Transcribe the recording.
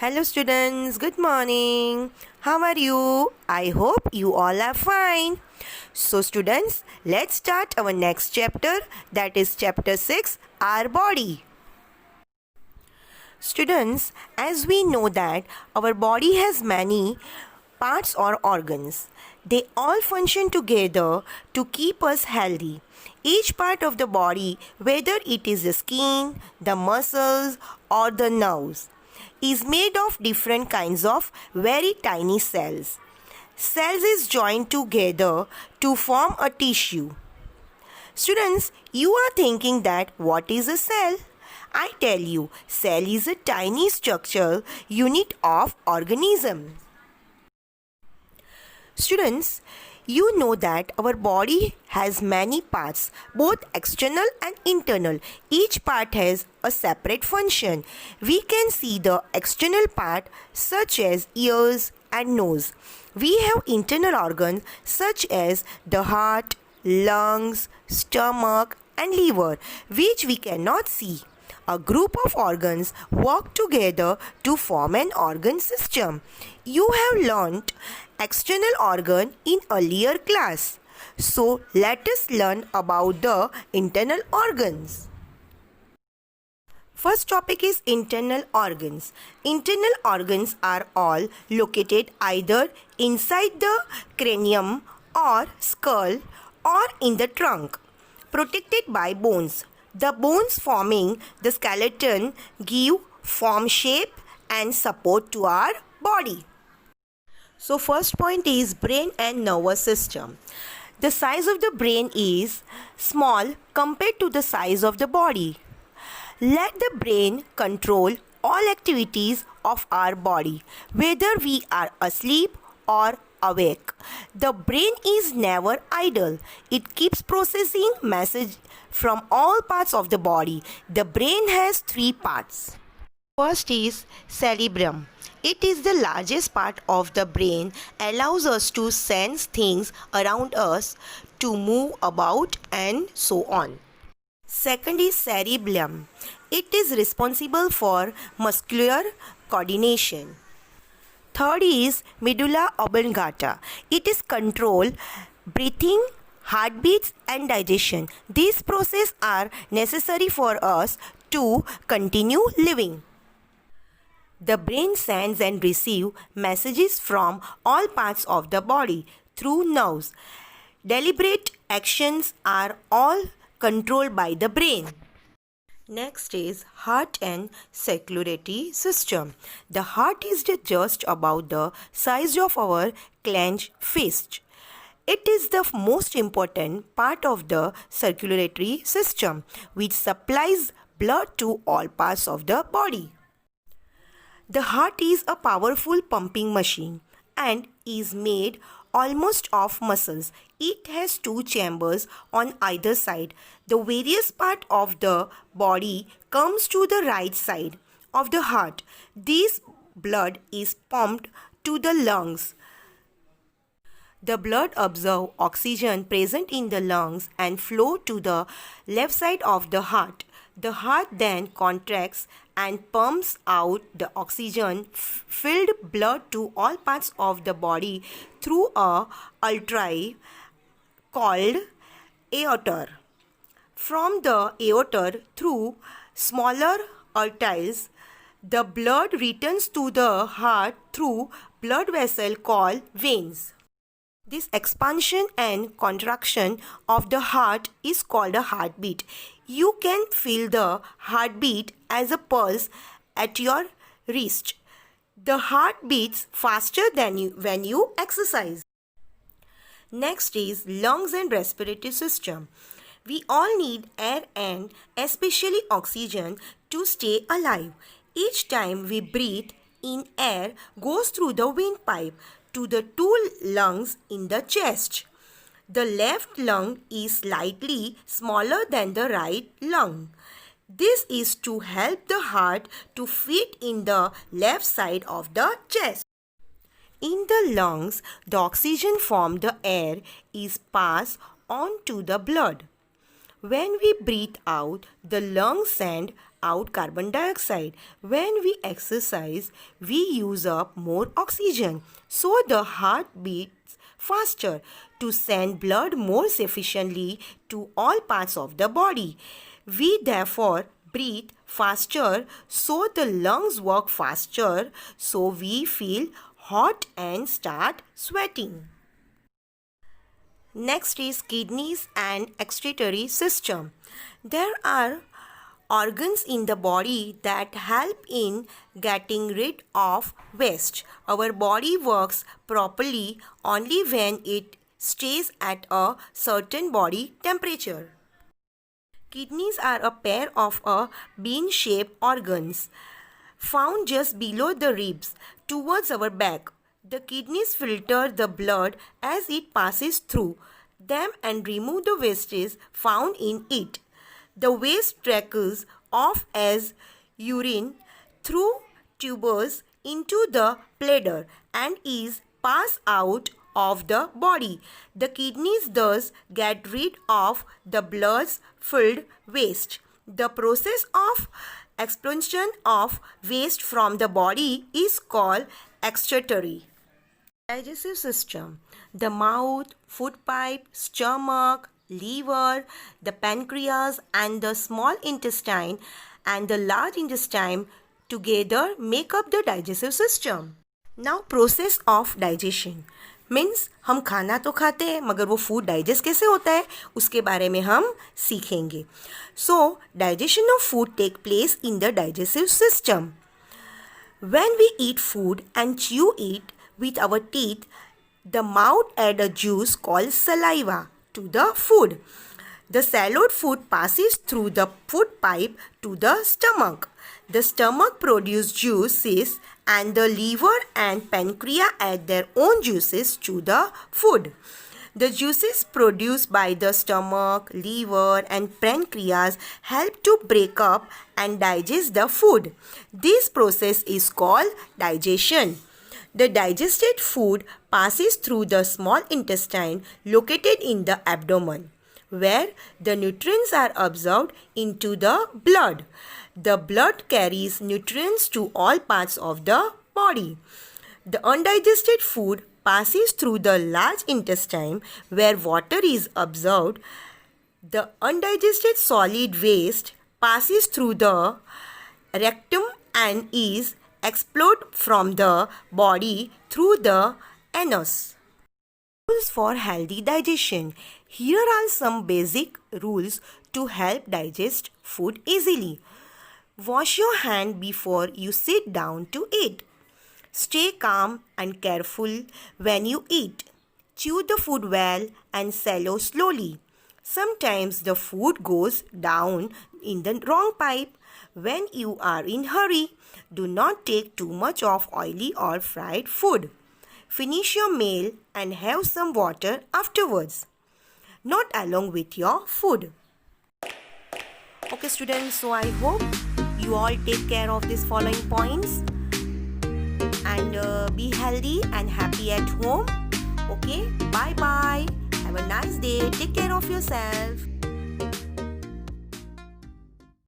Hello students, good morning. How are you? I hope you all are fine. So students, let's start our next chapter, that is chapter 6, our body. Students, as we know that our body has many parts or organs. They all function together to keep us healthy. Each part of the body, whether it is the skin, the muscles or the nerves, is made of different kinds of very tiny cells. Cells is joined together to form a tissue. Students, you are thinking that what is a cell? I tell you, cell is a tiny structural unit of organism. Students, you know that our body has many parts, both external and internal. Each part has a separate function. We can see the external part such as ears and nose. We have internal organs such as the heart, lungs, stomach and liver, which we cannot see. A group of organs work together to form an organ system. You have learnt external organ in earlier class. So let us learn about the internal organs. First topic is internal organs. Internal organs are all located either inside the cranium or skull or in the trunk, protected by bones. The bones forming the skeleton give form, shape and support to our body. So first point is brain and nervous system. The size of the brain is small compared to the size of the body. Let the brain control all activities of our body, whether we are asleep or awake. The brain is never idle. It keeps processing message from all parts of the body. The brain has three parts. First is cerebrum. It is the largest part of the brain, allows us to sense things around us, to move about and so on. Second is cerebellum. It is responsible for muscular coordination. Third is medulla oblongata. It is control breathing, heartbeats and digestion. These processes are necessary for us to continue living. The brain sends and receives messages from all parts of the body through nerves. Deliberate actions are all controlled by the brain. Next is heart and circulatory system. The heart is just about the size of our clenched fist. It is the most important part of the circulatory system, which supplies blood to all parts of the body. The heart is a powerful pumping machine and is made almost of muscles. It has two chambers on either side. The various part of the body comes to the right side of the heart. This blood is pumped to the lungs. The blood absorbs oxygen present in the lungs and flow to the left side of the heart. The heart then contracts and pumps out the oxygen-filled blood to all parts of the body through a artery called aorta. From the aorta through smaller arteries, the blood returns to the heart through blood vessels called veins. This expansion and contraction of the heart is called a heartbeat. You can feel the heartbeat as a pulse at your wrist. The heart beats faster than when you exercise. Next is lungs and respiratory system. We all need air and especially oxygen to stay alive. Each time we breathe in, air goes through the windpipe to the two lungs in the chest. The left lung is slightly smaller than the right lung. This is to help the heart to fit in the left side of the chest. In the lungs, the oxygen from the air is passed on to the blood. When we breathe out, the lungs send out carbon dioxide. When we exercise, we use up more oxygen. So the heart beats faster to send blood more efficiently to all parts of the body. We therefore breathe faster, so the lungs work faster, so we feel hot and start sweating. Next is kidneys and excretory system. There are organs in the body that help in getting rid of waste. Our body works properly only when it stays at a certain body temperature. Kidneys are a pair of bean-shaped organs found just below the ribs towards our back. The kidneys filter the blood as it passes through them and remove the wastes found in it. The waste trickles off as urine through tubes into the bladder and is passed out of the body. The kidneys thus get rid of the blood-filled waste. The process of expulsion of waste from the body is called excretory. Digestive system. The mouth, food pipe, stomach, liver, the pancreas and the small intestine and the large intestine together make up the digestive system. Now process of digestion means हम खाना तो खाते हैं मगर वो food digest कैसे होता है उसके बारे में हम सीखेंगे. So digestion of food take place in the digestive system. When we eat food and chew it with our teeth, the mouth adds a juice called saliva to the food. The swallowed food passes through the food pipe to the stomach. The stomach produces juices and the liver and pancreas add their own juices to the food. The juices produced by the stomach, liver and pancreas help to break up and digest the food. This process is called digestion. The digested food passes through the small intestine located in the abdomen, where the nutrients are absorbed into the blood. The blood carries nutrients to all parts of the body. The undigested food passes through the large intestine where water is absorbed. The undigested solid waste passes through the rectum and is expelled from the body through the anus. Rules for healthy digestion. Here are some basic rules to help digest food easily. Wash your hand before you sit down to eat. Stay calm and careful when you eat. Chew the food well and swallow slowly. Sometimes the food goes down in the wrong pipe. When you are in hurry, do not take too much of oily or fried food. Finish your meal and have some water afterwards, not along with your food. Okay students, so I hope you all take care of these following points and be healthy and happy at home. Okay, bye bye. Have a nice day. Take care of yourself.